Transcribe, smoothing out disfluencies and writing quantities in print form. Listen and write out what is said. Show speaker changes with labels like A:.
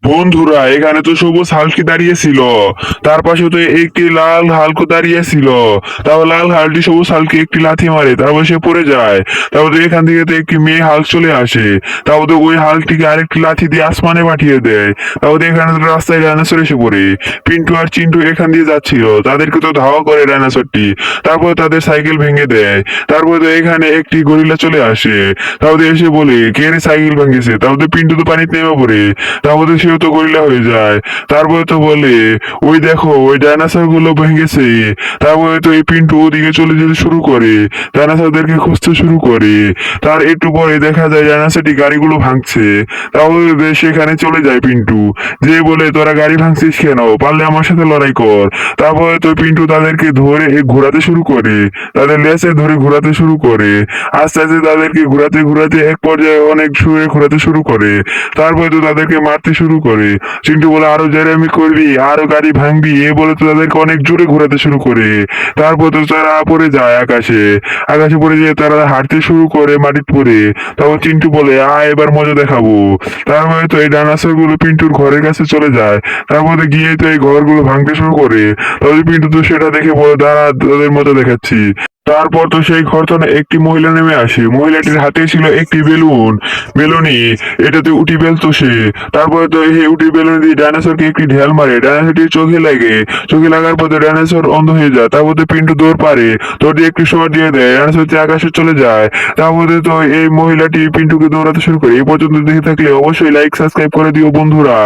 A: বন্ধুরা, এখানে তো সবুজ হালকি দাঁড়িয়েছিল, তার পাশে তো একটি লাল হালকো দাঁড়িয়েছিল। তারপর লাল হালটি সবুজ হালকে একটি লাথি মারে, তারপর সে পড়ে যায়। তারপর তো এখান থেকে তো একটি মেয়ে হাল চলে আসে, তারপর তো ওই হালটিকে আরেকটি লাথি দিয়ে আসমানে পাঠিয়ে দেয়। তারপর তো এখানে তো রাস্তায় ডাইনোসর এসে পড়ে। পিন্টু আর চিন্টু এখান দিয়ে যাচ্ছিল, তাদেরকে তো ধাওয়া করে ডাইনোসরটি। তারপর তাদের সাইকেল ভেঙে দেয়। তারপর তো এখানে একটি গরিলা চলে আসে, তারপর এসে বলে কে রে সাইকেল ভেঙেছে। তারপর তো পিন্টু তো পানিতে নেমে পড়ে, তারপরে সেও তো গরিলা হয়ে যায়। তারপরে তো বলে ওই দেখো ওই ডাইনোসর গুলো ভেঙেছে। তারপরে তো এই পিন্টু ওদিকে চলে যেতে শুরু করে, ডাইনোসরদেরকে খুঁজতে শুরু করে। তার একটু পরে দেখা যায় ডাইনোসরটি গাড়িগুলো ভাঙছে। তারপরে সেখানে চলে যায় পিন্টু, যে বলে তোরা গাড়ি ভাঙছিস কেন, পারলে আমার সাথে লড়াই কর। তারপরে তো পিন্টু তাদেরকে ধরে ঘোরাতে শুরু করে, তাদের লেসে ধরে ঘোরাতে শুরু করে। আস্তে আস্তে তাদেরকে ঘোরাতে ঘোরাতে এক পর্যায়ে অনেক সুরে ঘোরাতে শুরু করে। তারপরে তো তাদেরকে মারতে শুরু করে। চিন্টু বলে আরো জেরেমি করবি, আরো গাড়ি ভাঙবি, এ বলে তো তাদেরকে অনেক জোরে ঘোরাতে শুরু করে। তারপর তো তারা পড়ে যায় আকাশে। আকাশে পড়ে যেয়ে তারা হাঁটতে শুরু করে মাটিতে পড়ে। তারপর চিন্টু বলে এবার মজা দেখাবো। তারপরে তো এই ডাইনোসর গুলো পিন্টুর ঘরের কাছে চলে যায়। তারপরে গিয়ে তো এই ঘরগুলো ভাঙতে শুরু করে। তাহলে পিন্টু তো সেটা দেখে বলে দাঁড়া, তোদের মজা দেখাচ্ছি। তারপর তো সেই ঘরতনে একটি মহিলা নেমে আসে, মহিলাটির হাতে ছিল একটি বেলুন। বেলুনি এটাতে উঠি বেলতো সে। তারপরে তো এই উঠি বেলুন দিয়ে ডাইনোসরকে একটি ঢেল মারে, ডাইনোসরটির চোখে লাগে। চোখে লাগার পর তো ডাইনোসর অন্ধ হয়ে যায়। তারপর তো পিন্টু দৌড় পারে, দৌড় দিয়ে একটি শট দিয়ে দেয়, ডাইনোসরটি আকাশে চলে যায়। তারপরে তো এই মহিলাটি পিন্টুকে দৌড়াতে শুরু করে। এই পর্যন্ত দেখে থাকলে অবশ্যই লাইক সাবস্ক্রাইব করে দিও বন্ধুরা।